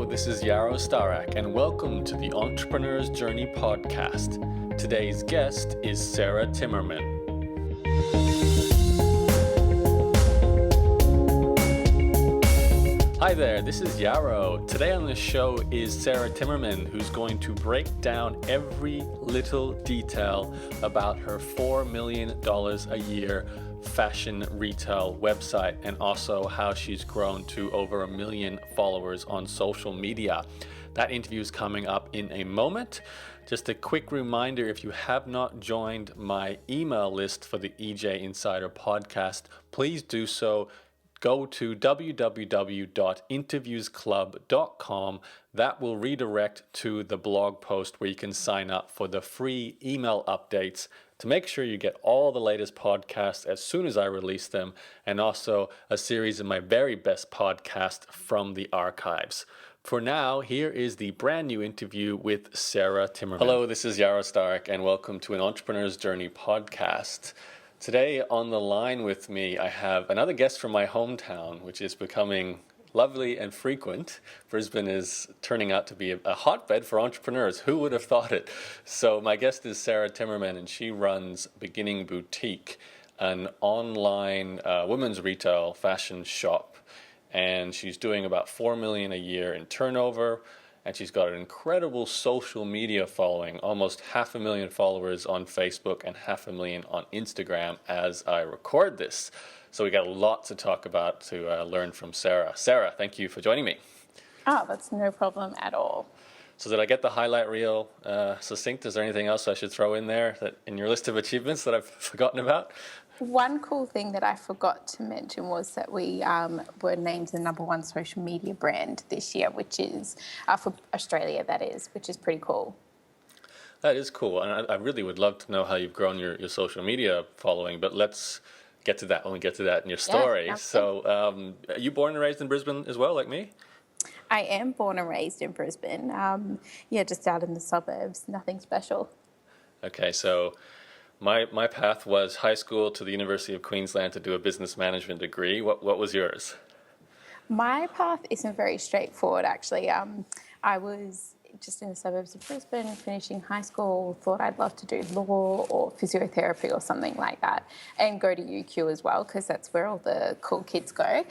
Hello, this is Yaro Starak, and welcome to the Entrepreneur's Journey podcast. Today's guest is Sarah Timmerman. Hi there, this is Yaro. Today on the show is Sarah Timmerman, who's going to break down every little detail about her $4 million a year fashion retail website, and also how she's grown to over 1 million followers on social media. That interview is coming up in a moment. Just a quick reminder, if you have not joined my email list for the EJ Insider podcast, please do so. Go to www.interviewsclub.com. That will redirect to the blog post where you can sign up for the free email updates to make sure you get all the latest podcasts as soon as I release them, and also a series of my very best podcasts from the archives. For now, here is the brand new interview with Sarah Timmerman. Hello, this is Yaro Starak, and welcome to an Entrepreneur's Journey podcast. Today on the line with me, I have another guest from my hometown, which is becoming lovely and frequent. Brisbane is turning out to be a hotbed for entrepreneurs. Who would have thought it? So my guest is Sarah Timmerman, and she runs Beginning Boutique, an online women's retail fashion shop. And she's doing about $4 million a year in turnover. And she's got an incredible social media following, almost 500,000 followers on Facebook and 500,000 on Instagram as I record this. So we got a lot to talk about to learn from Sarah. Sarah, thank you for joining me. Oh, that's no problem at all. So did I get the highlight reel succinct? Is there anything else I should throw in there that in your list of achievements that I've forgotten about? One cool thing that I forgot to mention was that we were named the #1 social media brand this year, which is for Australia, that is, which is pretty cool. That is cool. And I really would love to know how you've grown your social media following, but let's get to that when we get to that in your story. Yeah, so are you born and raised in Brisbane as well, like me? I am born and raised in Brisbane. Just out in the suburbs, nothing special. Okay, so my path was high school to the University of Queensland to do a business management degree. What was yours? My path isn't very straightforward, actually. I was just in the suburbs of Brisbane, finishing high school, thought I'd love to do law or physiotherapy or something like that, and go to UQ as well, because that's where all the cool kids go.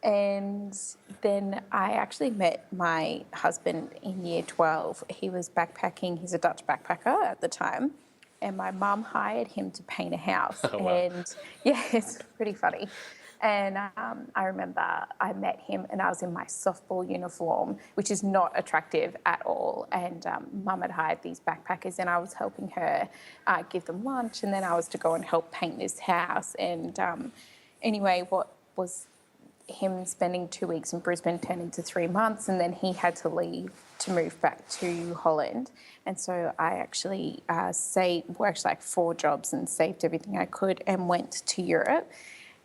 And then I actually met my husband in year 12. He was backpacking. He's a Dutch backpacker at the time. And my mum hired him to paint a house. Oh, wow. And yeah, it's pretty funny. And I remember I met him and I was in my softball uniform, which is not attractive at all. And Mum had hired these backpackers and I was helping her give them lunch. And then I was to go and help paint this house. And anyway, what was him spending 2 weeks in Brisbane turned into 3 months, and then he had to leave to move back to Holland. And so I actually worked like 4 jobs and saved everything I could and went to Europe.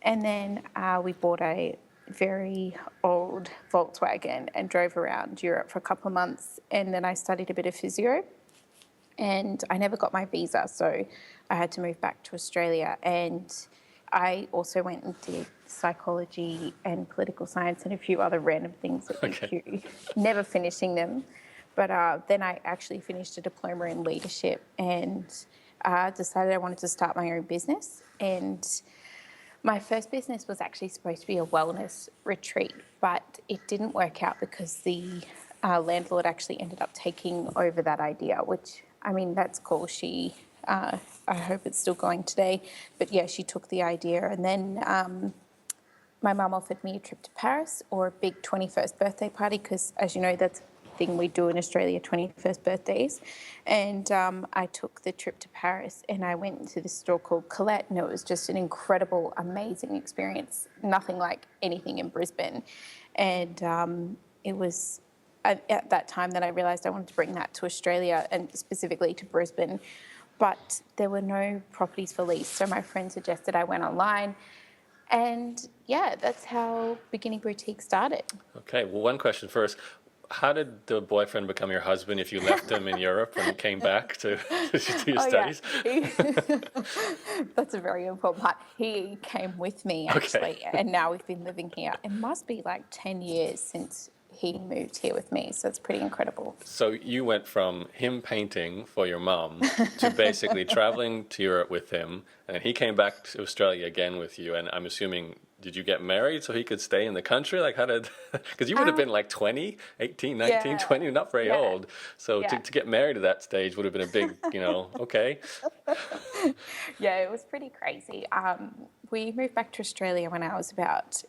And then we bought a very old Volkswagen and drove around Europe for a couple of months. And then I studied a bit of physio, and I never got my visa, so I had to move back to Australia. And I also went and did psychology and political science and a few other random things at UQ, never finishing them. But then I actually finished a diploma in leadership and decided I wanted to start my own business. And my first business was actually supposed to be a wellness retreat, but it didn't work out because the landlord actually ended up taking over that idea, which, I mean, that's cool. I hope it's still going today. But yeah, she took the idea. And then my mum offered me a trip to Paris or a big 21st birthday party, because as you know, that's a thing we do in Australia, 21st birthdays. And I took the trip to Paris and I went to this store called Colette, and it was just an incredible, amazing experience. Nothing like anything in Brisbane. And it was at that time that I realised I wanted to bring that to Australia and specifically to Brisbane. But there were no properties for lease. So my friend suggested I went online. And yeah, that's how Beginning Boutique started. Okay, well, one question first. How did the boyfriend become your husband if you left him in Europe and came back to do your studies? Yeah. That's a very important part. He came with me, actually, and now we've been living here. It must be like 10 years since he moved here with me. So it's pretty incredible. So you went from him painting for your mum to basically traveling to Europe with him, and he came back to Australia again with you. And I'm assuming, did you get married so he could stay in the country? Like, how did, because you would have been like 20, 18, 19, Yeah, 20, not very old. So yeah. to get married at that stage would have been a big, okay. Yeah, it was pretty crazy. We moved back to Australia when I was about,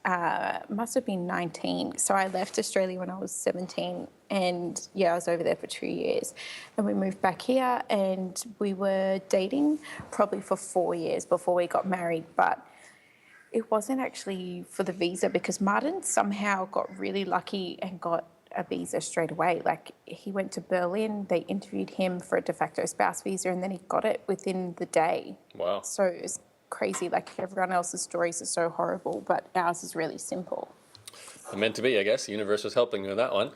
must have been 19. So I left Australia when I was 17. And yeah, I was over there for 2 years. And we moved back here and we were dating probably for 4 years before we got married. But it wasn't actually for the visa because Martin somehow got really lucky and got a visa straight away. Like he went to Berlin, they interviewed him for a de facto spouse visa and then he got it within the day. Wow. So it was crazy. Like everyone else's stories are so horrible, but ours is really simple. Meant to be, I guess. The universe was helping you with that one.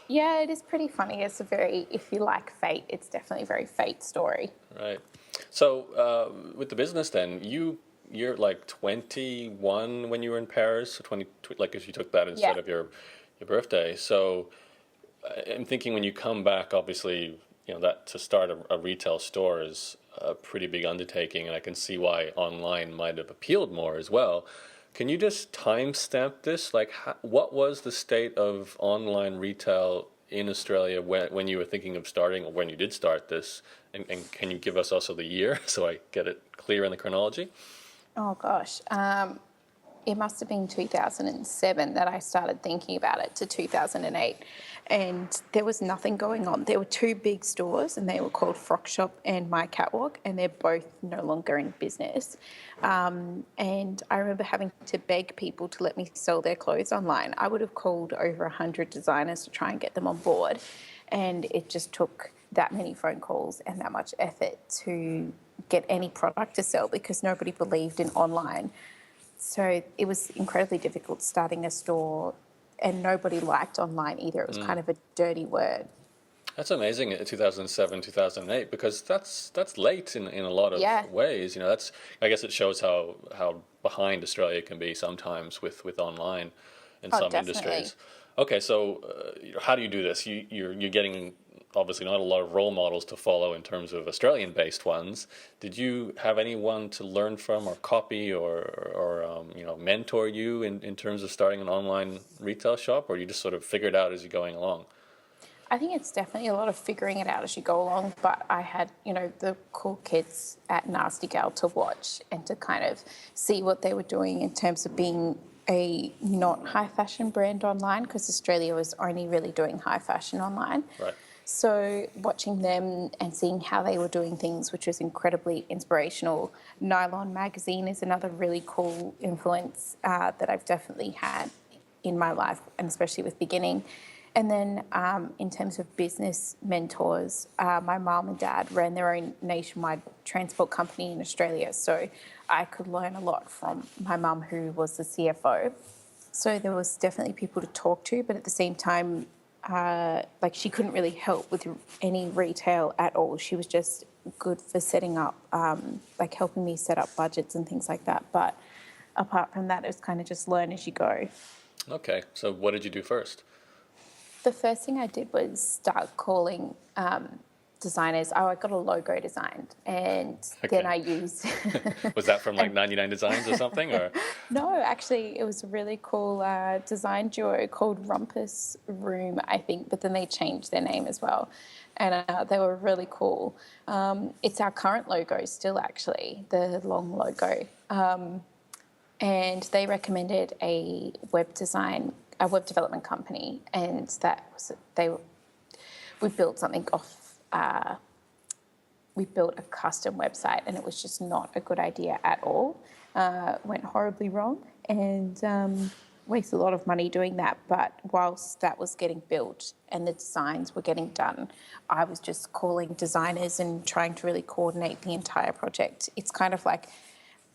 Yeah, it is pretty funny. It's a very, if you like fate, it's definitely a very fate story. Right. So with the business then, you're like 21 when you were in Paris, so 20, like if you took that instead of your birthday. So I'm thinking when you come back, obviously, that to start a retail store is a pretty big undertaking, and I can see why online might have appealed more as well. Can you just timestamp this? Like, what was the state of online retail in Australia when you were thinking of starting, or when you did start this? And can you give us also the year so I get it clear in the chronology? Oh gosh, it must have been 2007 that I started thinking about it to 2008. And there was nothing going on. There were two big stores and they were called Frock Shop and My Catwalk, and they're both no longer in business. And I remember having to beg people to let me sell their clothes online. I would have called over 100 designers to try and get them on board. And it just took that many phone calls and that much effort to get any product to sell because nobody believed in online. So it was incredibly difficult starting a store, and nobody liked online either. It was kind of a dirty word. That's amazing in 2007, 2008, because that's late in a lot of ways. That's, I guess it shows how behind Australia can be sometimes with online in some industries. Okay, so how do you do this? You're getting obviously not a lot of role models to follow in terms of Australian-based ones. Did you have anyone to learn from or copy or mentor you in terms of starting an online retail shop, or you just sort of figure it out as you're going along? I think it's definitely a lot of figuring it out as you go along, but I had, the cool kids at Nasty Gal to watch and to kind of see what they were doing in terms of being a not high fashion brand online, because Australia was only really doing high fashion online. Right. So watching them and seeing how they were doing things, which was incredibly inspirational. Nylon magazine is another really cool influence that I've definitely had in my life, and especially with beginning. And then in terms of business mentors, my mum and dad ran their own nationwide transport company in Australia. So I could learn a lot from my mum, who was the CFO. So there was definitely people to talk to, but at the same time, she couldn't really help with any retail at all. She was just good for setting up, helping me set up budgets and things like that. But apart from that, it was kind of just learn as you go. Okay, so what did you do first? The first thing I did was start calling designers. I got a logo designed, and then I used... Was that from 99 Designs or something? Or No, actually, it was a really cool design duo called Rumpus Room, I think, but then they changed their name as well, and they were really cool. It's our current logo still, actually, the long logo, and they recommended a web development company, and that was we built something off. We built a custom website, and it was just not a good idea at all. Went horribly wrong, and wasted a lot of money doing that. But whilst that was getting built and the designs were getting done, I was just calling designers and trying to really coordinate the entire project. It's kind of like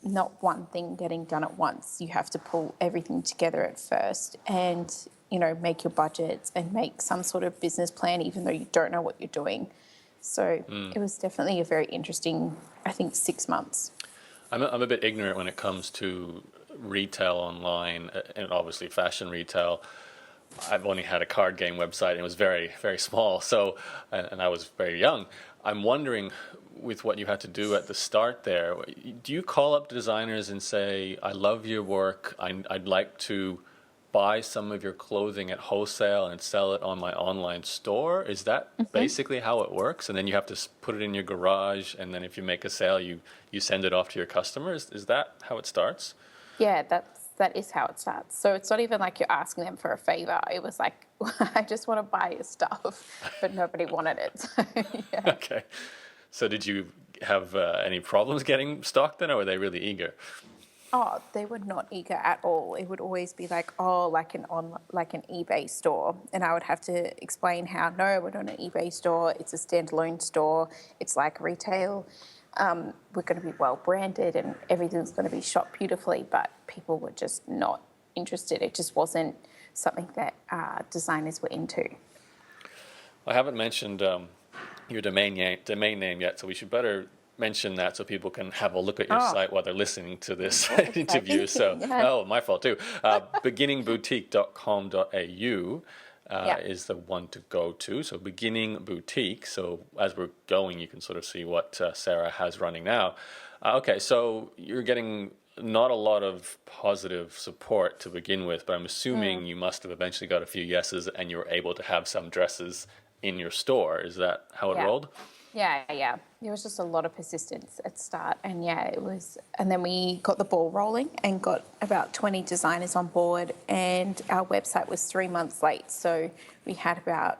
not one thing getting done at once. You have to pull everything together at first and, make your budgets and make some sort of business plan, even though you don't know what you're doing. So it was definitely a very interesting, I think, 6 months. I'm a bit ignorant when it comes to retail online and obviously fashion retail. I've only had a card game website and it was very, very small. So, and I was very young. I'm wondering, with what you had to do at the start there, do you call up designers and say, I love your work, I'd like to buy some of your clothing at Wholesale and sell it on my online store? Is that basically how it works? And then you have to put it in your garage, and then if you make a sale, you send it off to your customers? Is that how it starts? Yeah, that is how it starts. So it's not even like you're asking them for a favor. It was like, I just want to buy your stuff, but nobody wanted it. So, yeah. Okay. So did you have any problems getting stock then, or were they really eager? Oh, they were not eager at all. It would always be like, oh, like an eBay store, and I would have to explain how no, we're not an eBay store. It's a standalone store. It's like retail. We're going to be well branded, and everything's going to be shot beautifully. But people were just not interested. It just wasn't something that designers were into. I haven't mentioned your domain name yet, so we should better mention that so people can have a look at your site while they're listening to this interview. So, my fault too. Beginningboutique.com.au is the one to go to. So, Beginning Boutique. So, as we're going, you can sort of see what Sarah has running now. Okay, so you're getting not a lot of positive support to begin with, but I'm assuming you must have eventually got a few yeses and you were able to have some dresses in your store. Is that how it rolled? Yeah. There was just a lot of persistence at start, and it was. And then we got the ball rolling and got about 20 designers on board, and our website was 3 months late, so we had about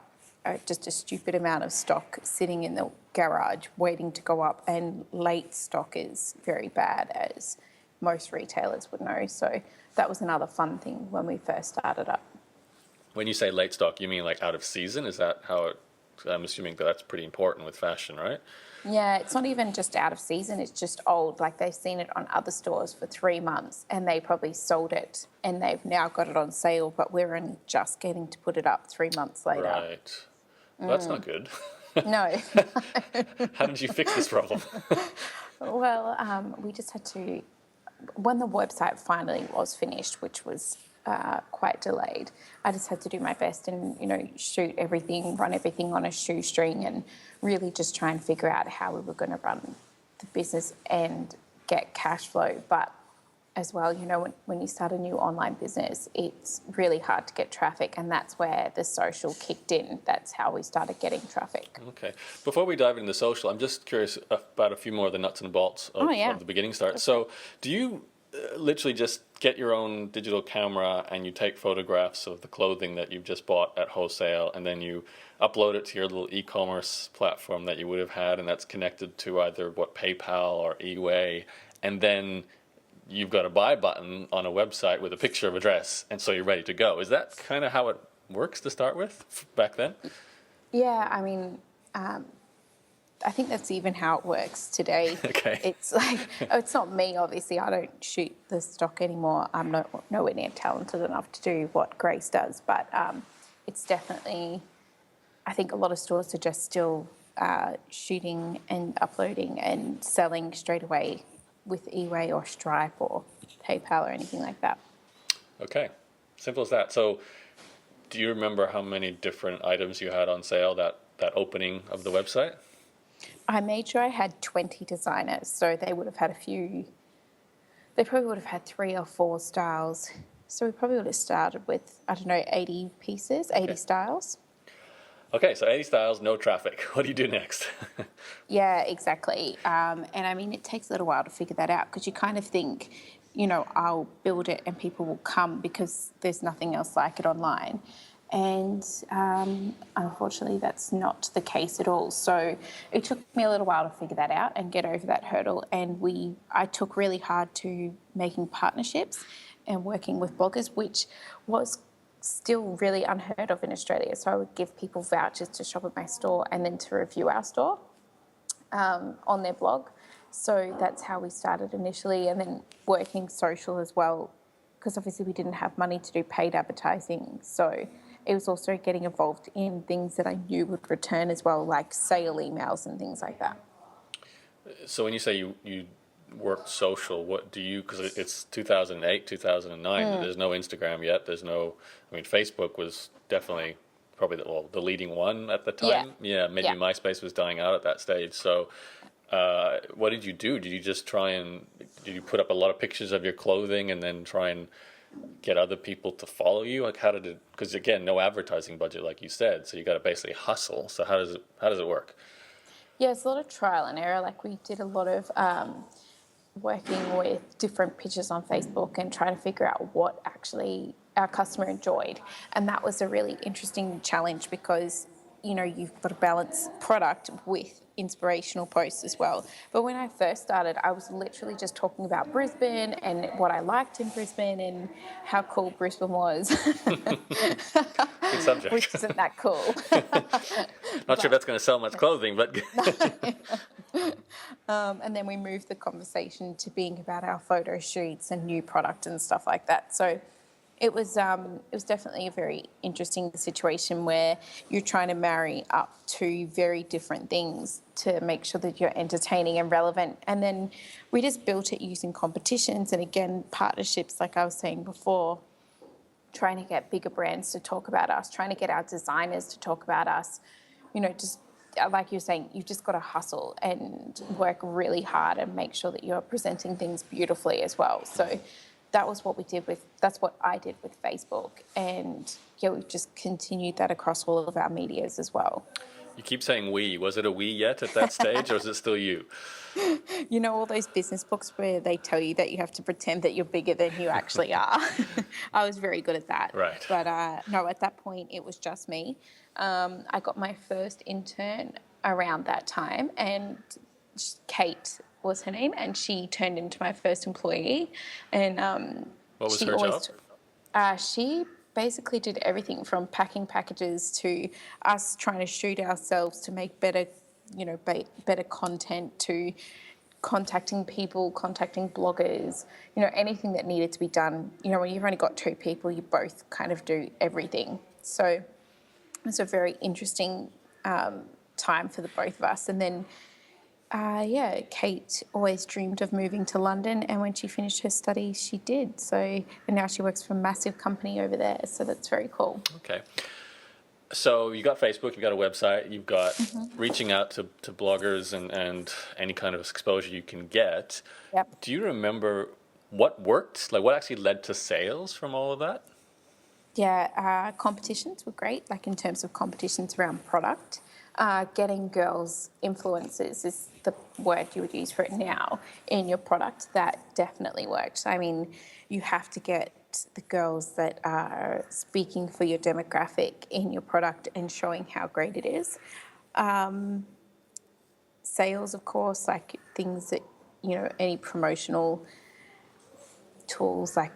just a stupid amount of stock sitting in the garage waiting to go up, and late stock is very bad, as most retailers would know. So that was another fun thing when we first started up. When you say late stock, you mean like out of season? Is that how it? I'm assuming that's pretty important with fashion, right? Yeah, it's not even just out of season, it's just old. Like, they've seen it on other stores for 3 months and they probably sold it and they've now got it on sale, but we're only just getting to put it up 3 months later. Right. Well, that's not good. No. How did you fix this problem? Well, we just had to, when the website finally was finished, which was quite delayed, I just had to do my best and, shoot everything, run everything on a shoestring, and really just try and figure out how we were going to run the business and get cash flow. But as well, when you start a new online business, it's really hard to get traffic, and that's where the social kicked in. That's how we started getting traffic. Okay. Before we dive into the social, I'm just curious about a few more of the nuts and bolts of the beginning start. So do you literally just get your own digital camera and you take photographs of the clothing that you've just bought at Wholesale, and then you upload it to your little e-commerce platform that you would have had, and that's connected to either PayPal or eWay, and then you've got a buy button on a website with a picture of a dress, and so you're ready to go? Is that kind of how it works to start with back then? Yeah, I mean, I think that's even how it works today. Okay. It's like, it's not me, obviously. I don't shoot the stock anymore. I'm nowhere near talented enough to do what Grace does, but it's definitely, I think a lot of stores are just still shooting and uploading and selling straight away with eWay or Stripe or PayPal or anything like that. Okay, simple as that. So do you remember how many different items you had on sale that opening of the website? I made sure I had 20 designers, so they would have had they probably would have had 3 or 4 styles. So we probably would have started with, 80 pieces, 80 styles. Okay, so 80 styles, no traffic. What do you do next? Yeah, exactly. And I mean, it takes a little while to figure that out, because you kind of think, I'll build it and people will come because there's nothing else like it online. And unfortunately, that's not the case at all. So it took me a little while to figure that out and get over that hurdle. And I took really hard to making partnerships and working with bloggers, which was still really unheard of in Australia. So I would give people vouchers to shop at my store and then to review our store on their blog. So that's how we started initially, and then working social as well, because obviously we didn't have money to do paid advertising. So it was also getting involved in things that I knew would return as well, like sale emails and things like that. So when you say you worked social, what do you, because it's 2008, 2009, there's no Instagram yet, there's no, I mean, Facebook was definitely probably the leading one at the Yeah. time. Yeah, maybe Yeah. MySpace was dying out at that stage. So what did you do? Did you just did you put up a lot of pictures of your clothing and then try and get other people to follow you? Like, how did it, because again, no advertising budget, like you said, so you got to basically hustle. So how does it work? Yeah, it's a lot of trial and error. Like we did a lot of working with different pictures on Facebook and trying to figure out what actually our customer enjoyed. And that was a really interesting challenge because, you know, you've got to balance product with inspirational posts as well. But when I first started, I was literally just talking about Brisbane and what I liked in Brisbane and how cool Brisbane was. Good subject. Which isn't that cool. Not sure that's going to sell much clothing, but And then we moved the conversation to being about our photo shoots and new product and stuff like that. So it was definitely a very interesting situation where you're trying to marry up two very different things to make sure that you're entertaining and relevant. And then we just built it using competitions and, again, partnerships, like I was saying before, trying to get bigger brands to talk about us, trying to get our designers to talk about us. You know, just like you're saying, you've just got to hustle and work really hard and make sure that you're presenting things beautifully as well. So that was what that's what I did with Facebook. And yeah, we've just continued that across all of our medias as well. you keep saying we. Was it a we yet at that stage, or is it still you? You know, all those business books where they tell you that you have to pretend that you're bigger than you actually are. I was very good at that. Right. But no, at that point, it was just me. I got my first intern around that time, and Kate was her name, and she turned into my first employee. And What was her job? she basically did everything from packing packages to us trying to shoot ourselves to make better, you know, better content, to contacting people, contacting bloggers, you know, anything that needed to be done. You know, when you've only got two people, you both kind of do everything. So it's a very interesting time for the both of us. And then, Kate always dreamed of moving to London, and when she finished her studies, she did. So, and now she works for a massive company over there. So that's very cool. Okay. So you got Facebook, you got a website, you've got reaching out to bloggers and any kind of exposure you can get. Yep. Do you remember what worked? Like, what actually led to sales from all of that? Yeah, competitions were great, like in terms of competitions around product. Getting girls influencers is the word you would use for it now in your product. That definitely worked. I mean, you have to get the girls that are speaking for your demographic in your product and showing how great it is. Sales, of course, like things that, you know, any promotional tools like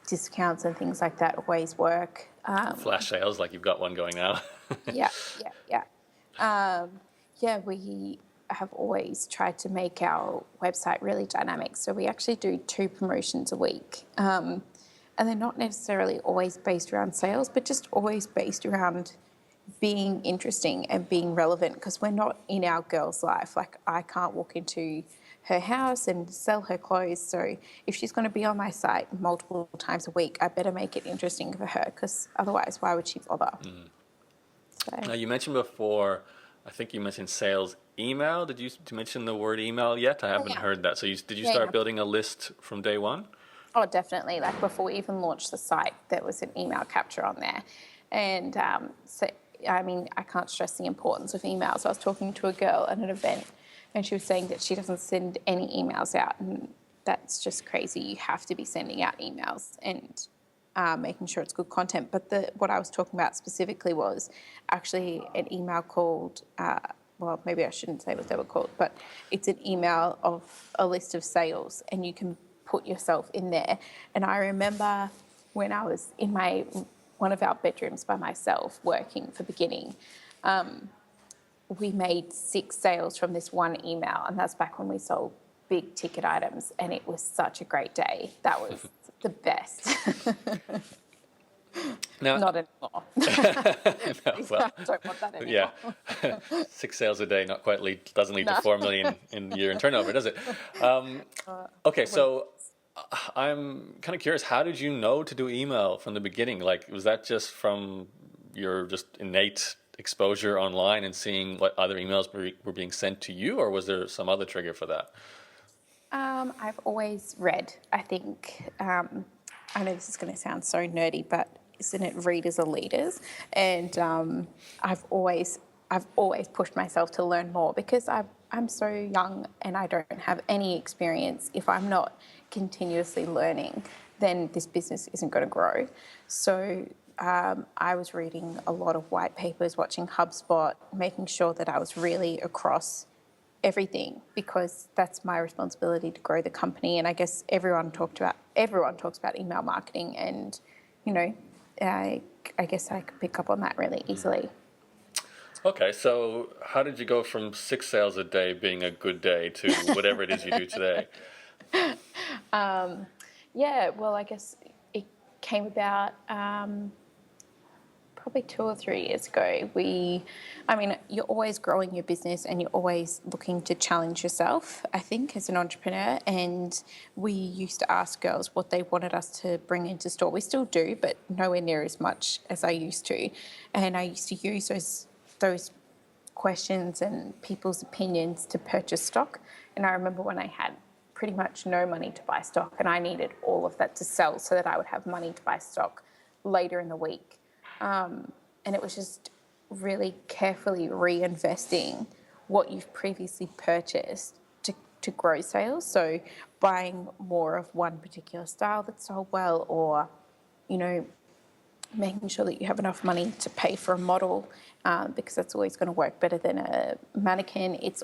discounts and things like that always work. Flash sales, like you've got one going now. Yeah. We have always tried to make our website really dynamic. So we actually do 2 promotions a week. And they're not necessarily always based around sales, but just always based around being interesting and being relevant, because we're not in our girl's life. Like, I can't walk into her house and sell her clothes. So if she's going to be on my site multiple times a week, I better make it interesting for her, because otherwise, why would she bother? So. Now, you mentioned before, I think you mentioned sales email. Did you mention the word email yet? I haven't heard that. So did you start building a list from day one? Oh, definitely. Like, before we even launched the site, there was an email capture on there. And I mean, I can't stress the importance of emails. I was talking to a girl at an event, and she was saying that she doesn't send any emails out, and that's just crazy. You have to be sending out emails and making sure it's good content. But what I was talking about specifically was actually an email called, well, maybe I shouldn't say what they were called, but it's an email of a list of sales, and you can put yourself in there. And I remember when I was in one of our bedrooms by myself working for Beginning, we made 6 sales from this one email, and that's back when we sold big ticket items, and it was such a great day. That was the best. Now, Not anymore. no, well, I don't want that yeah, anymore. 6 sales a day not quite doesn't lead to No. 4 million in year in turnover, does it? Okay, Well, so I'm kind of curious. How did you know to do email from the beginning? Like, was that just from your just innate exposure online and seeing what other emails were being sent to you, or was there some other trigger for that? I've always read. I think I know this is going to sound so nerdy, but isn't it readers are leaders? And I've always pushed myself to learn more because I'm so young and I don't have any experience. If I'm not continuously learning, then this business isn't going to grow. So I was reading a lot of white papers, watching HubSpot, making sure that I was really across everything because that's my responsibility to grow the company. And I guess everyone talks about email marketing, and I guess I could pick up on that really easily. Okay, so how did you go from 6 sales a day being a good day to whatever it is you do today? Yeah, well, I guess it came about probably 2 or 3 years ago. You're always growing your business and you're always looking to challenge yourself, I think, as an entrepreneur. And we used to ask girls what they wanted us to bring into store. We still do, but nowhere near as much as I used to. And I used to use those questions and people's opinions to purchase stock. And I remember when I had pretty much no money to buy stock and I needed all of that to sell so that I would have money to buy stock later in the week. And it was just really carefully reinvesting what you've previously purchased to grow sales. So buying more of one particular style that sold well, or, making sure that you have enough money to pay for a model, because that's always going to work better than a mannequin. It's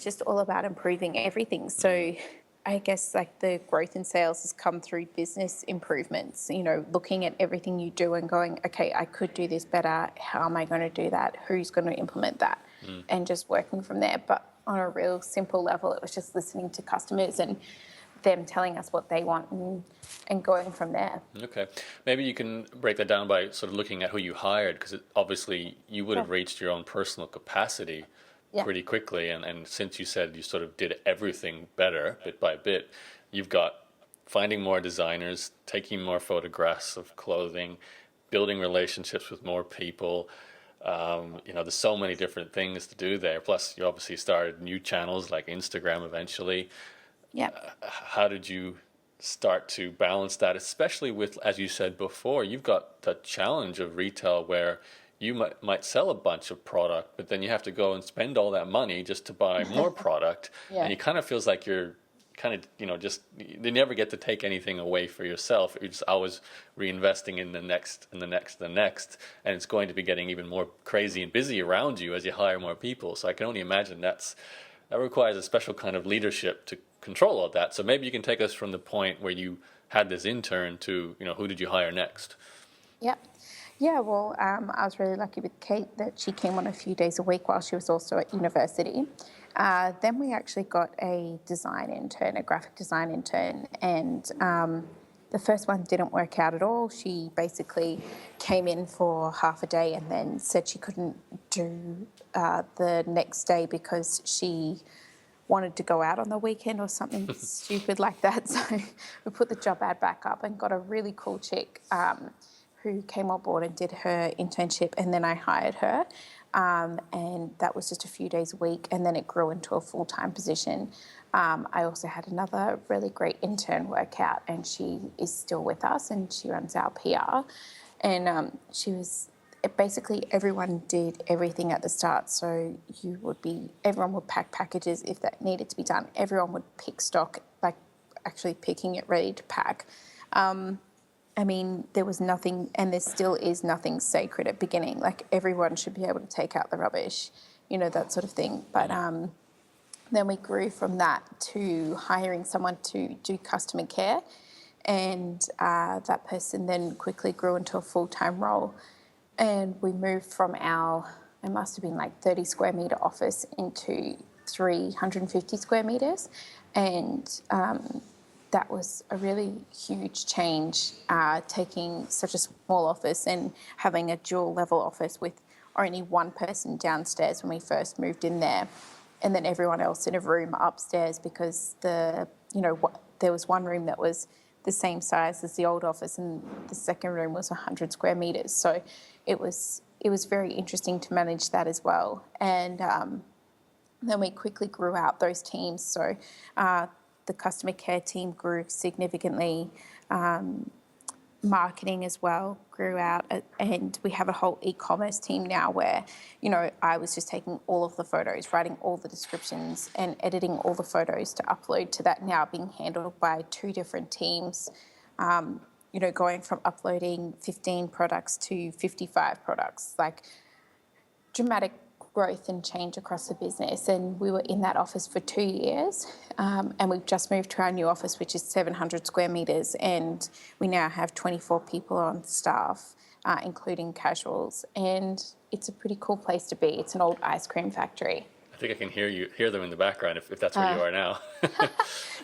just all about improving everything. So I guess like the growth in sales has come through business improvements, looking at everything you do and going, okay, I could do this better. How am I going to do that? Who's going to implement that? And just working from there. But on a real simple level, it was just listening to customers and them telling us what they want and going from there. Okay, maybe you can break that down by sort of looking at who you hired, because obviously you would have reached your own personal capacity pretty quickly, and since you said you sort of did everything better bit by bit, you've got finding more designers, taking more photographs of clothing, building relationships with more people. There's so many different things to do there. Plus, you obviously started new channels like Instagram eventually. Yeah. How did you start to balance that, especially with, as you said before, you've got the challenge of retail where you might sell a bunch of product, but then you have to go and spend all that money just to buy more product. And it kind of feels like you're kind of, just, you never get to take anything away for yourself. You're just always reinvesting in the next and the next and the next. And it's going to be getting even more crazy and busy around you as you hire more people. So I can only imagine that requires a special kind of leadership to control all that. So maybe you can take us from the point where you had this intern to, who did you hire next? Yep. Yeah, well, I was really lucky with Kate that she came on a few days a week while she was also at university. Then we actually got a graphic design intern, and the first one didn't work out at all. She basically came in for half a day and then said she couldn't do the next day because she wanted to go out on the weekend or something stupid like that. So we put the job ad back up and got a really cool chick who came on board and did her internship, and then I hired her. And that was just a few days a week, and then it grew into a full-time position. I also had another really great intern work out, and she is still with us, and she runs our PR. And basically everyone did everything at the start. So everyone would pack packages if that needed to be done. Everyone would pick stock, like actually picking it ready to pack. There was nothing, and there still is nothing sacred at beginning. Like everyone should be able to take out the rubbish, that sort of thing. But then we grew from that to hiring someone to do customer care, and that person then quickly grew into a full-time role. And we moved from it must have been like 30 square metre office into 350 square metres. And that was a really huge change, taking such a small office and having a dual level office with only one person downstairs when we first moved in there, and then everyone else in a room upstairs, because there was one room that was the same size as the old office, and the second room was 100 square meters. So it was very interesting to manage that as well. And then we quickly grew out those teams. So the customer care team grew significantly. Marketing as well grew out, and we have a whole e-commerce team now where, I was just taking all of the photos, writing all the descriptions and editing all the photos to upload to that, now being handled by 2 different teams, going from uploading 15 products to 55 products, like dramatic growth and change across the business. And we were in that office for 2 years, and we've just moved to our new office, which is 700 square meters, and we now have 24 people on staff, including casuals, and it's a pretty cool place to be. It's an old ice cream factory. I think I can hear them in the background if that's where you are now.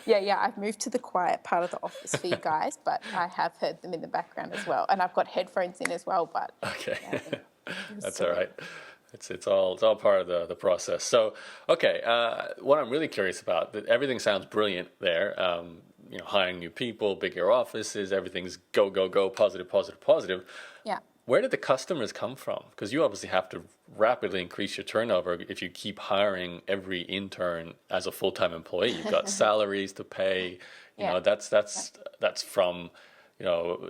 Yeah, I've moved to the quiet part of the office for you guys, but I have heard them in the background as well, and I've got headphones in as well. But okay, that's all right. It's all part of the process. So, okay, what I'm really curious about, that everything sounds brilliant there. Hiring new people, bigger offices, everything's go, go, go, positive, positive, positive. Yeah. Where did the customers come from? Because you obviously have to rapidly increase your turnover if you keep hiring every intern as a full-time employee. You've got salaries to pay. That's from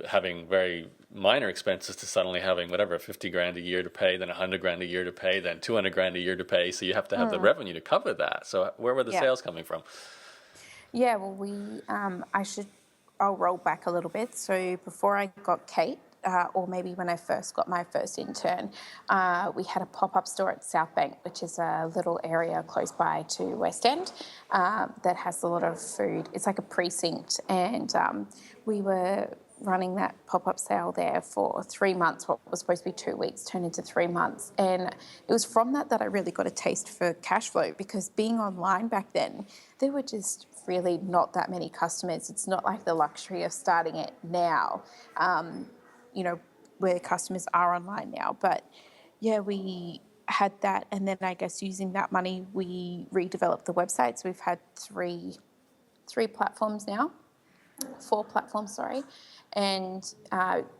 having very minor expenses to suddenly having whatever, 50 grand a year to pay, then 100 grand a year to pay, then 200 grand a year to pay. So you have to have the revenue to cover that. So where were the sales coming from? Yeah, well, I'll roll back a little bit. So before I got Kate, or maybe when I first got my first intern, we had a pop-up store at South Bank, which is a little area close by to West End, that has a lot of food. It's like a precinct, and we were running that pop-up sale there for 3 months. What was supposed to be 2 weeks turned into 3 months, and it was from that I really got a taste for cash flow, because being online back then, there were just really not that many customers. It's not like the luxury of starting it now, where customers are online now. But yeah, we had that, and then I guess using that money, we redeveloped the website. So we've had three platforms now, 4 platforms, sorry. And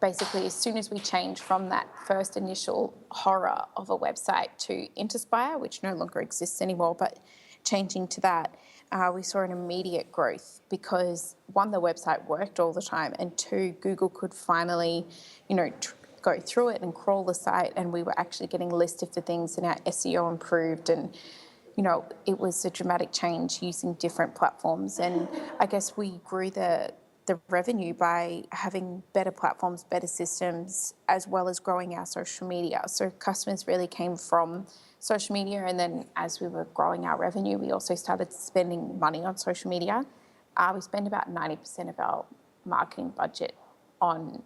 basically, as soon as we changed from that first initial horror of a website to Interspire, which no longer exists anymore, but changing to that, we saw an immediate growth, because 1, the website worked all the time, and 2, Google could finally, go through it and crawl the site, and we were actually getting listed for things, and our SEO improved, and it was a dramatic change using different platforms. And I guess we grew the revenue by having better platforms, better systems, as well as growing our social media. So customers really came from social media, and then as we were growing our revenue, we also started spending money on social media. We spend about 90% of our marketing budget on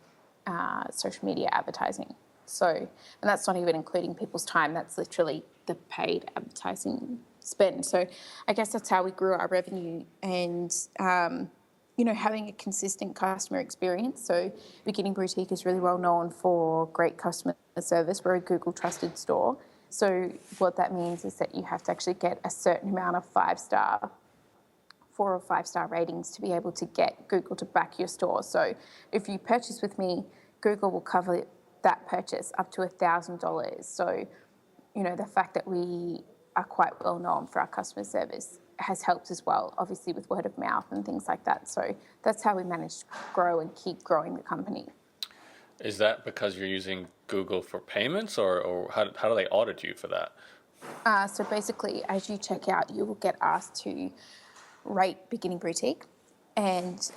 social media advertising. So, and that's not even including people's time, that's literally the paid advertising spend. So I guess that's how we grew our revenue, and having a consistent customer experience. So Beginning Boutique is really well known for great customer service. We're a Google trusted store. So what that means is that you have to actually get a certain amount of 4 or 5-star ratings to be able to get Google to back your store. So if you purchase with me, Google will cover that purchase up to $1,000. So, the fact that we are quite well known for our customer service has helped as well, obviously with word of mouth and things like that. So that's how we managed to grow and keep growing the company. Is that because you're using Google for payments, or how do they audit you for that? So basically, as you check out, you will get asked to rate Beginning Boutique. And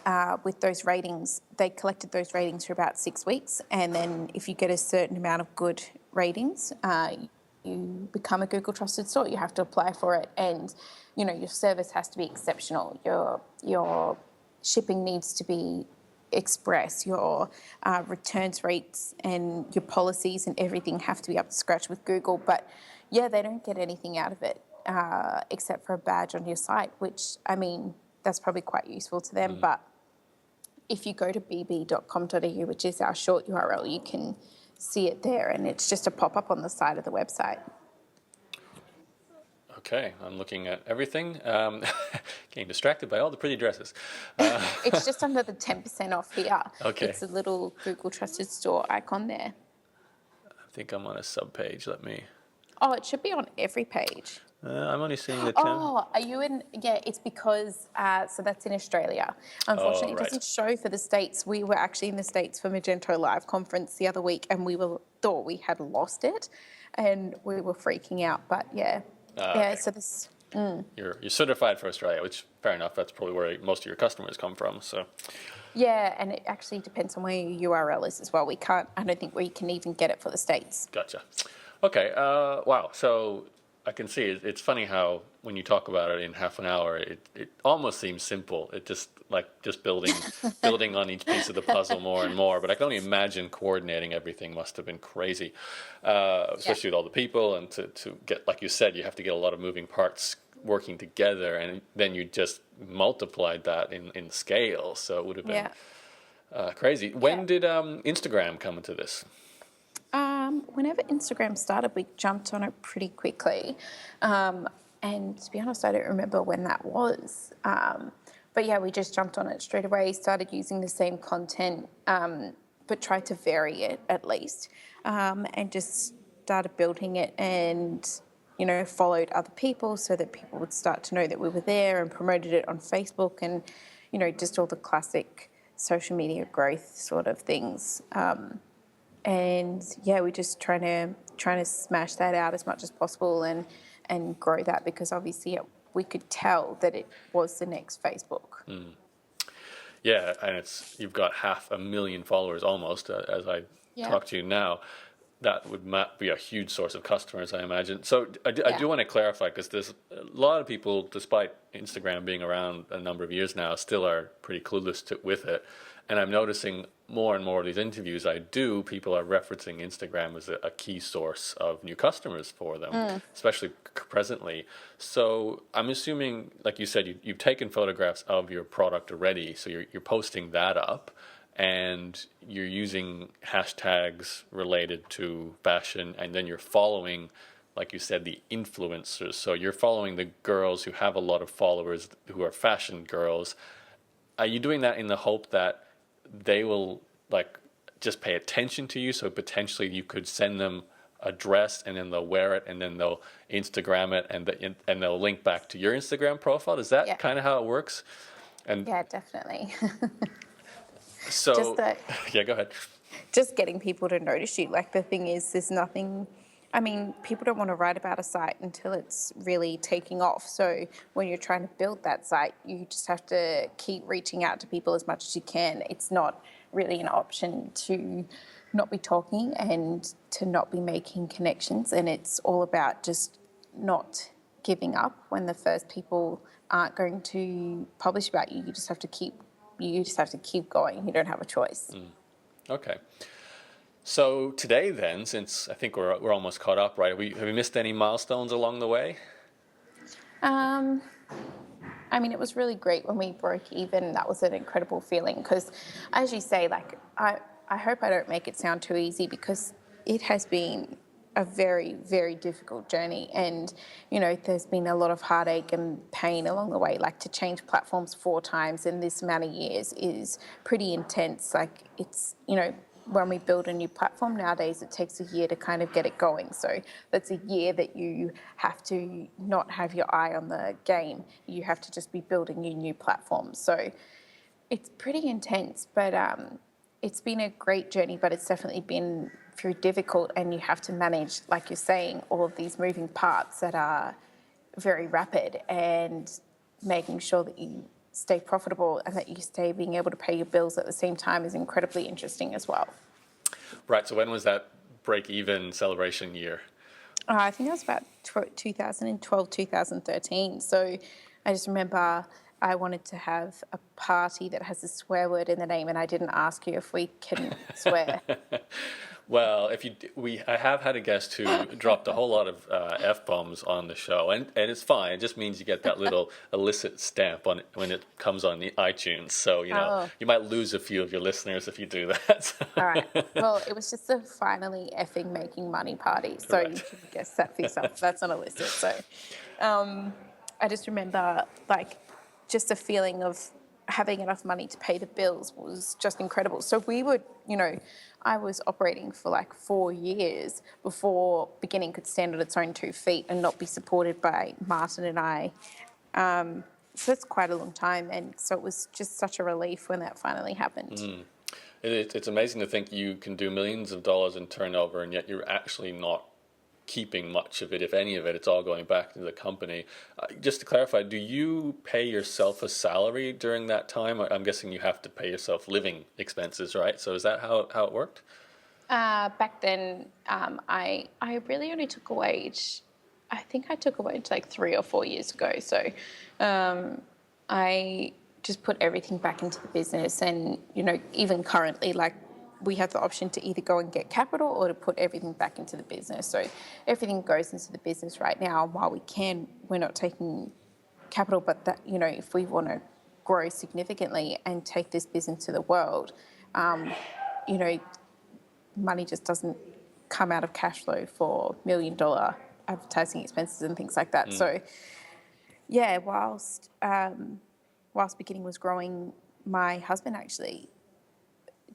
with those ratings, they collected those ratings for about 6 weeks. And then if you get a certain amount of good ratings, you become a Google trusted store. You have to apply for it, and your service has to be exceptional. Your shipping needs to be express. Your returns rates and your policies and everything have to be up to scratch with Google. But yeah, they don't get anything out of it except for a badge on your site, which, that's probably quite useful to them. But if you go to bb.com.au, which is our short URL, you can see it there, and it's just a pop-up on the side of the website. Okay, I'm looking at everything. Getting distracted by all the pretty dresses. It's just under the 10% off here. Okay. It's a little Google Trusted Store icon there. I think I'm on a sub-page. Let me... Oh, it should be on every page. I'm only seeing the 10. Oh, are you in? Yeah, it's because, so that's in Australia. Unfortunately, right. It doesn't show for the States. We were actually in the States for Magento Live conference the other week, and we thought we had lost it, and we were freaking out. But yeah, Okay. so this... You're certified for Australia, which, fair enough, that's probably where most of your customers come from, so... Yeah, and it actually depends on where your URL is as well. I don't think we can even get it for the States. Gotcha. Okay, wow, so I can see it's funny how when you talk about it in half an hour, it almost seems simple. It just building on each piece of the puzzle more and more. But I can only imagine coordinating everything must have been crazy, especially with all the people, and to get, like you said, you have to get a lot of moving parts working together, and then you just multiplied that in scale. So it would have been crazy. When did Instagram come into this? Whenever Instagram started, we jumped on it pretty quickly. And to be honest, I don't remember when that was. But yeah, we just jumped on it straight away, started using the same content, but tried to vary it at least, and just started building it and, followed other people so that people would start to know that we were there, and promoted it on Facebook and, just all the classic social media growth sort of things. And yeah, we're just trying to smash that out as much as possible and grow that, because obviously we could tell that it was the next Facebook. Yeah, and you've got 500,000 followers almost, as I talk to you now. That would be a huge source of customers, I imagine. So I do want to clarify, because there's a lot of people, despite Instagram being around a number of years now, still are pretty clueless with it. And I'm noticing more and more of these interviews I do, people are referencing Instagram as a key source of new customers for them, especially presently. So I'm assuming, like you said, you've taken photographs of your product already, so you're posting that up, and you're using hashtags related to fashion, and then you're following, like you said, the influencers. So you're following the girls who have a lot of followers, who are fashion girls. Are you doing that in the hope that they will just pay attention to you, so potentially you could send them a dress and then they'll wear it and then they'll Instagram it and they'll link back to your Instagram profile? Is that kind of how it works? And yeah, definitely. So yeah, go ahead. Just getting people to notice you. Like, the thing is, there's nothing... I mean, people don't want to write about a site until it's really taking off. So when you're trying to build that site, you just have to keep reaching out to people as much as you can. It's not really an option to not be talking and to not be making connections. And it's all about just not giving up when the first people aren't going to publish about you. You just have to keep going. You don't have a choice. Okay. So today then, since I think we're almost caught up, right? Have we missed any milestones along the way? I mean, it was really great when we broke even. That was an incredible feeling, because, as you say, I hope I don't make it sound too easy, because it has been a very, very difficult journey, and there's been a lot of heartache and pain along the way. Like, to change platforms 4 times in this amount of years is pretty intense. Like, it's when we build a new platform nowadays, it takes a year to kind of get it going. So that's a year that you have to not have your eye on the game. You have to just be building your new platform. So it's pretty intense, but it's been a great journey, but it's definitely been very difficult, and you have to manage, like you're saying, all of these moving parts that are very rapid, and making sure that you stay profitable and that you stay being able to pay your bills at the same time is incredibly interesting as well. Right, so when was that break-even celebration year? I think it was about 2012, 2013. So I just remember I wanted to have a party that has a swear word in the name, and I didn't ask you if we can swear. Well, I have had a guest who dropped a whole lot of f-bombs on the show, and it's fine. It just means you get that little illicit stamp on it when it comes on the iTunes. So Oh, you might lose a few of your listeners if you do that. all right. Well, it was just a finally effing making money party. So you Correct. can guess that for yourself. That's not illicit. So I just remember like just a feeling of having enough money to pay the bills was just incredible. So we would, I was operating for like 4 years before beginning could stand on its own 2 feet and not be supported by Martin and I. So it's quite a long time. And so it was just such a relief when that finally happened. It's amazing to think you can do millions of dollars in turnover, and yet you're actually not keeping much of it, if any of it. It's all going back into the company. Just to clarify, do you pay yourself a salary during that time? I'm guessing you have to pay yourself living expenses, right? So is that how it worked? Back then, I really only took a wage. I think I took a wage like 3 or 4 years ago. So I just put everything back into the business. And, even currently, like we have the option to either go and get capital or to put everything back into the business. So everything goes into the business right now. While we're not taking capital, but that, if we want to grow significantly and take this business to the world, money just doesn't come out of cash flow for $1 million advertising expenses and things like that. So, yeah, whilst beginning was growing, my husband actually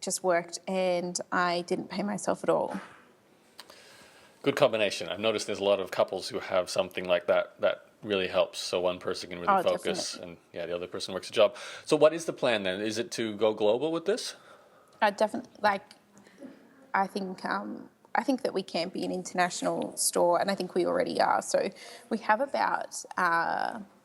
just worked and I didn't pay myself at all. Good combination. I've noticed there's a lot of couples who have something like that really helps. So one person can really focus, Definitely. and the other person works a job. So what is the plan then? Is it to go global with this? Definitely, I think that we can be an international store, and I think we already are. So we have about,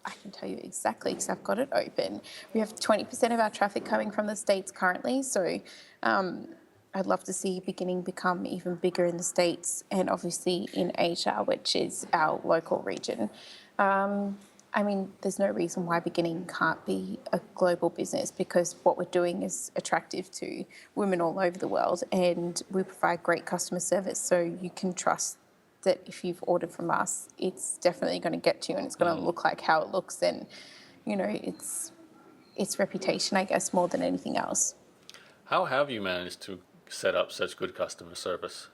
I can tell you exactly because I've got it open. We have 20% of our traffic coming from the States currently. So I'd love to see beginning become even bigger in the States and obviously in Asia, which is our local region. There's no reason why beginning can't be a global business because what we're doing is attractive to women all over the world and we provide great customer service. So you can trust that if you've ordered from us, it's definitely going to get to you and it's going to look like how it looks. And, it's reputation, I guess, more than anything else. How have you managed to set up such good customer service?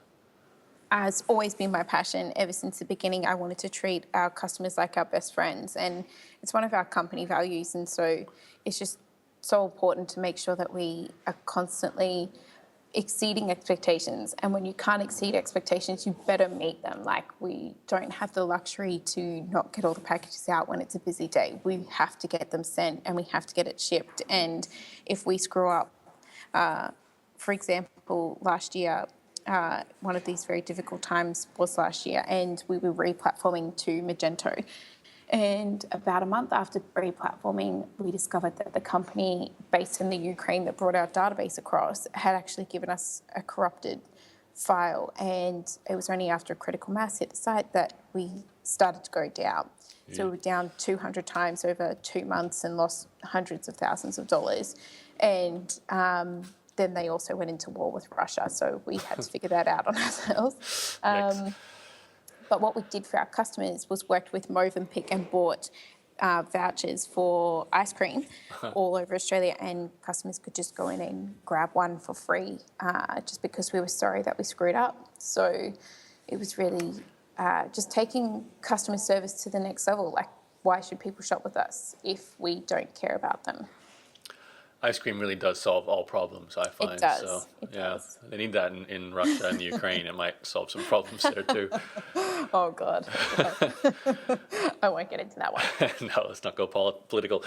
Has always been my passion ever since the beginning. I wanted to treat our customers like our best friends, and it's one of our company values. And so it's just so important to make sure that we are constantly exceeding expectations. And when you can't exceed expectations, you better meet them. Like, we don't have the luxury to not get all the packages out when it's a busy day. We have to get them sent and we have to get it shipped. And if we screw up, for example, last year, one of these very difficult times was last year, and we were re-platforming to Magento. And about a month after re-platforming, we discovered that the company based in the Ukraine that brought our database across had actually given us a corrupted file. And it was only after a critical mass hit the site that we started to go down. So we were down 200 times over 2 months and lost hundreds of thousands of dollars. And then they also went into war with Russia, so we had to figure that out on ourselves. But what we did for our customers was worked with Movenpick and bought vouchers for ice cream all over Australia, and customers could just go in and grab one for free just because we were sorry that we screwed up. So it was really just taking customer service to the next level. Like, why should people shop with us if we don't care about them? Ice cream really does solve all problems, I find. It does. So, It yeah, does. they need that in Russia and the Ukraine. It might solve some problems there too. Oh, God. I won't get into that one. No, let's not go political.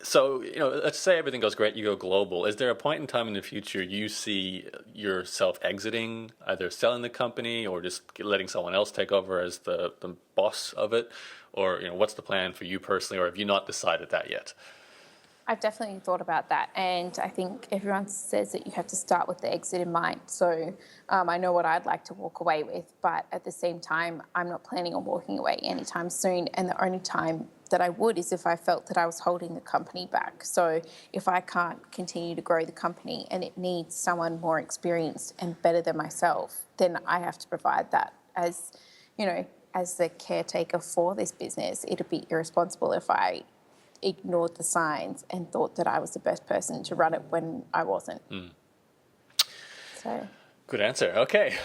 So, let's say everything goes great, you go global. Is there a point in time in the future you see yourself exiting, either selling the company or just letting someone else take over as the boss of it? Or, what's the plan for you personally, or have you not decided that yet? I've definitely thought about that, and I think everyone says that you have to start with the exit in mind. So I know what I'd like to walk away with, but at the same time, I'm not planning on walking away anytime soon, and the only time that I would is if I felt that I was holding the company back. So if I can't continue to grow the company and it needs someone more experienced and better than myself, then I have to provide that. As you know, as the caretaker for this business, it'd be irresponsible if I ignored the signs and thought that I was the best person to run it when I wasn't. So. Good answer. Okay.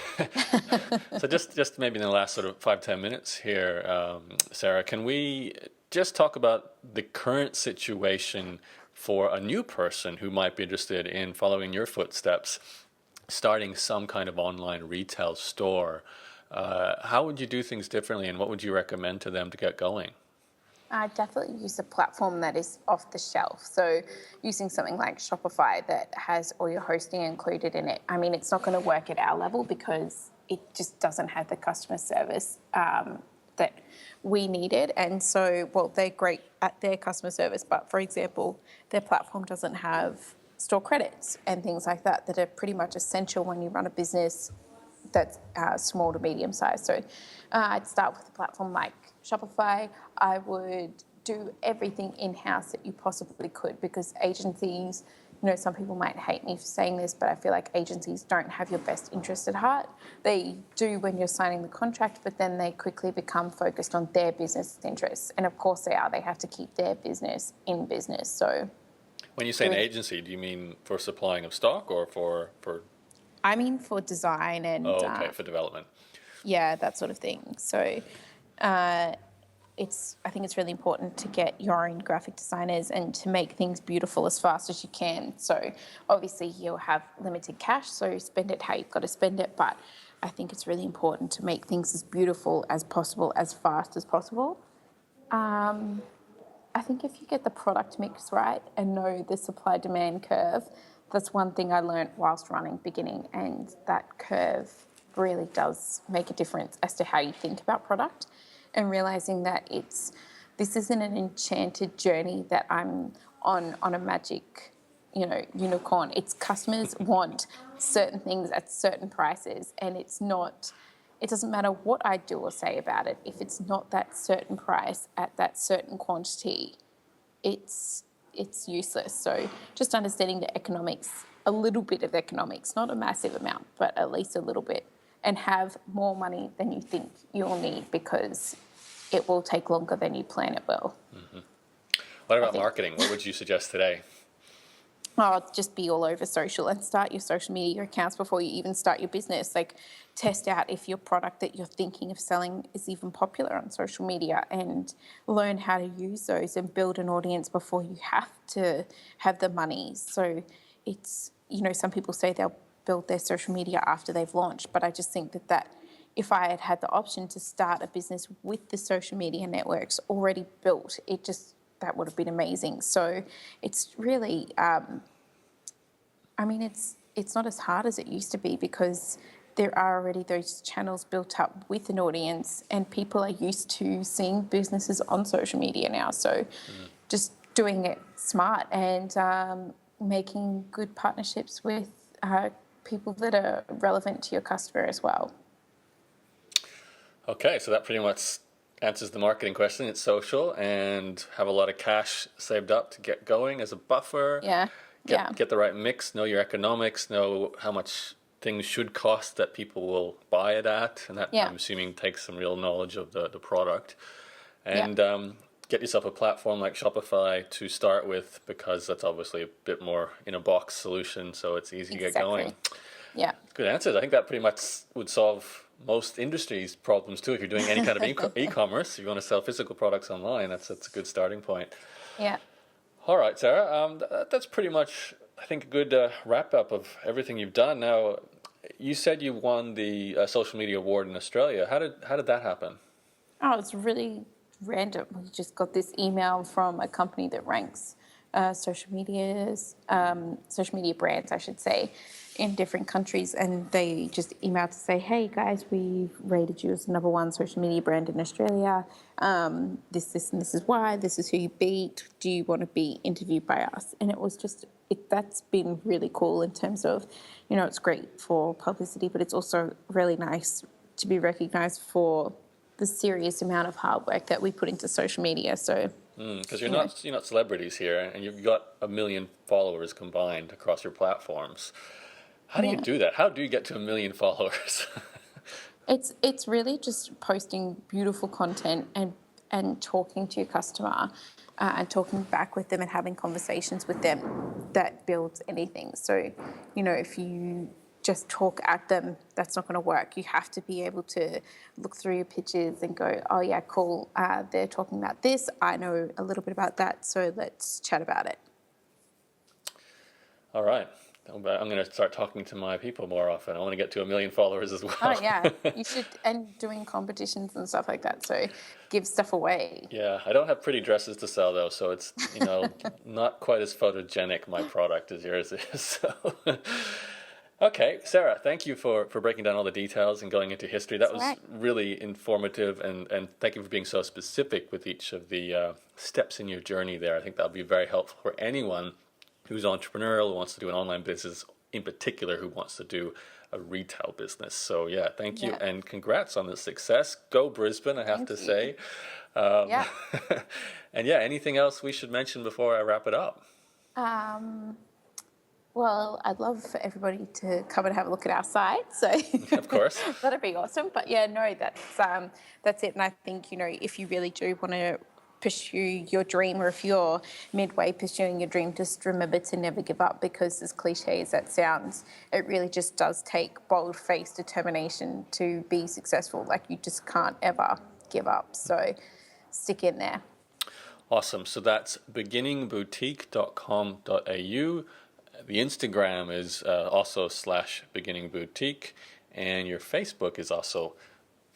So just maybe in the last sort of 5-10 minutes here, Sarah, can we just talk about the current situation for a new person who might be interested in following your footsteps, starting some kind of online retail store? How would you do things differently, and what would you recommend to them to get going? I definitely use a platform that is off the shelf. So using something like Shopify that has all your hosting included in it. I mean, it's not going to work at our level because it just doesn't have the customer service that we needed. And so, well, they're great at their customer service, but for example, their platform doesn't have store credits and things like that that are pretty much essential when you run a business that's small to medium size. So I'd start with a platform like Shopify. I would do everything in-house that you possibly could, because agencies, some people might hate me for saying this, but I feel like agencies don't have your best interest at heart. They do when you're signing the contract, but then they quickly become focused on their business interests. And of course they are. They have to keep their business in business. So when you say an agency, do you mean for supplying of stock or for I mean for design and for development? Yeah, that sort of thing. So I think it's really important to get your own graphic designers and to make things beautiful as fast as you can. So obviously you'll have limited cash, so spend it how you've got to spend it. But I think it's really important to make things as beautiful as possible, as fast as possible. I think if you get the product mix right and know the supply-demand curve, that's one thing I learned whilst running beginning, and that curve really does make a difference as to how you think about product, and realising that this isn't an enchanted journey that I'm on a magic, unicorn. It's customers want certain things at certain prices, and it doesn't matter what I do or say about it. If it's not that certain price at that certain quantity, it's useless. So just understanding the economics, a little bit of economics, not a massive amount, but at least a little bit, and have more money than you think you'll need, because it will take longer than you plan it will. Mm-hmm. What about marketing? What would you suggest today? Just be all over social and start your social media accounts before you even start your business. Like, test out if your product that you're thinking of selling is even popular on social media, and learn how to use those and build an audience before you have to have the money. So it's, some people say they'll build their social media after they've launched, but I just think that if I had had the option to start a business with the social media networks already built, that would have been amazing. So it's really, it's not as hard as it used to be, because there are already those channels built up with an audience, and people are used to seeing businesses on social media now. So just doing it smart and making good partnerships with people that are relevant to your customer as well. Okay, so that pretty much answers the marketing question. It's social, and have a lot of cash saved up to get going as a buffer. Yeah. Get the right mix, know your economics, know how much things should cost that people will buy it at, and that I'm assuming takes some real knowledge of the product. And get yourself a platform like Shopify to start with, because that's obviously a bit more in a box solution, so it's easy to get going. Yeah. Good answers. I think that pretty much would solve most industries' problems too. If you're doing any kind of e-commerce, if you want to sell physical products online, that's a good starting point. Yeah. All right, Sarah. That's pretty much, I think, a good wrap up of everything you've done. Now, you said you won the social media award in Australia. How did that happen? Oh, it's really random. We just got this email from a company that ranks social media brands, I should say, in different countries, and they just emailed to say, hey guys, we've rated you as the #1 social media brand in Australia. This and this is why. This is who you beat. Do you want to be interviewed by us? And it was just, that's been really cool in terms of, it's great for publicity, but it's also really nice to be recognised for the serious amount of hard work that we put into social media. So because you're not celebrities here, and you've got 1 million followers combined across your platforms. How do you do that? How do you get to 1 million followers? It's really just posting beautiful content and talking to your customer and talking back with them and having conversations with them that builds anything. So, if you just talk at them, that's not going to work. You have to be able to look through your pictures and go, oh yeah, cool. They're talking about this. I know a little bit about that. So let's chat about it. All right. I'm going to start talking to my people more often. I want to get to 1 million followers as well. Oh yeah, you should, and doing competitions and stuff like that. So give stuff away. Yeah, I don't have pretty dresses to sell though, so it's not quite as photogenic my product as yours is. So. Okay, Sarah, thank you for breaking down all the details and going into history. That was really informative, and thank you for being so specific with each of the steps in your journey there. I think that'll be very helpful for anyone who's entrepreneurial, who wants to do an online business, in particular, who wants to do a retail business. So yeah, thank you, and congrats on the success. Go Brisbane, I have to say. And yeah, anything else we should mention before I wrap it up? Well, I'd love for everybody to come and have a look at our site. So of course, that'd be awesome. But yeah, no, that's it. And I think, if you really do want to pursue your dream, or if you're midway pursuing your dream, just remember to never give up, because as cliche as that sounds, it really just does take bold-faced determination to be successful. Like, you just can't ever give up. So stick in there. Awesome. So that's begginningboutique.com.au. The Instagram is also /beginningboutique, and your Facebook is also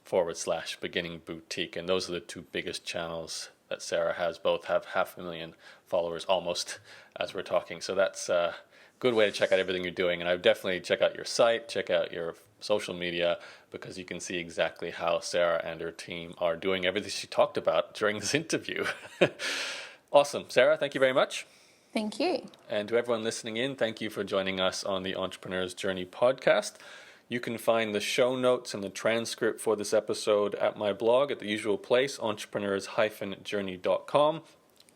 /beginningboutique. And those are the two biggest channels that Sarah has. Both have 500,000 followers almost as we're talking. So that's a good way to check out everything you're doing. And I would definitely check out your site, check out your social media, because you can see exactly how Sarah and her team are doing everything she talked about during this interview. Awesome. Sarah, thank you very much. Thank you. And to everyone listening in, thank you for joining us on the Entrepreneur's Journey podcast. You can find the show notes and the transcript for this episode at my blog at the usual place, entrepreneurs-journey.com.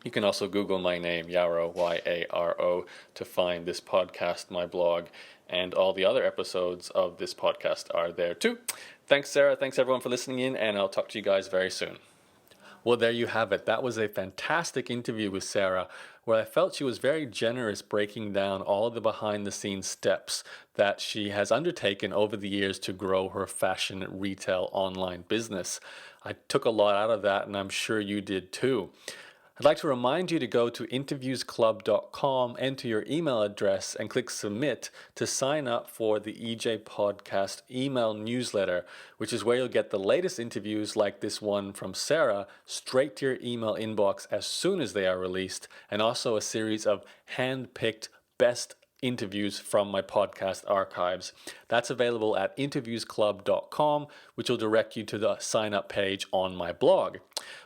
You can also Google my name, Yaro, Y-A-R-O, to find this podcast, my blog, and all the other episodes of this podcast are there too. Thanks, Sarah. Thanks, everyone, for listening in, and I'll talk to you guys very soon. Well, there you have it. That was a fantastic interview with Sarah, where I felt she was very generous breaking down all of the behind-the-scenes steps that she has undertaken over the years to grow her fashion retail online business. I took a lot out of that, and I'm sure you did too. I'd like to remind you to go to interviewsclub.com, enter your email address, and click submit to sign up for the EJ Podcast email newsletter, which is where you'll get the latest interviews like this one from Sarah straight to your email inbox as soon as they are released, and also a series of hand-picked best interviews from my podcast archives. That's available at interviewsclub.com, which will direct you to the sign up page on my blog.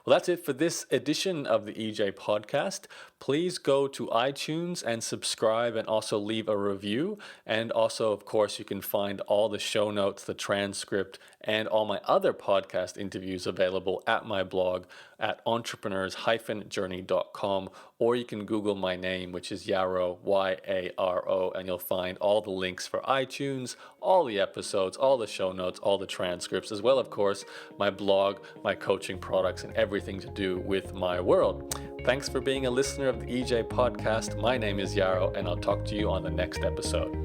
Well, that's it for this edition of the EJ Podcast. Please go to iTunes and subscribe, and also leave a review. And also, of course, you can find all the show notes, the transcript, and all my other podcast interviews available at my blog at entrepreneurs-journey.com, or you can Google my name, which is Yaro, Y-A-R-O, and you'll find all the links for iTunes, all the episodes, all the show notes, all the transcripts, as well, of course, my blog, my coaching products, and everything to do with my world. Thanks for being a listener of the EJ Podcast. My name is Yaro, and I'll talk to you on the next episode.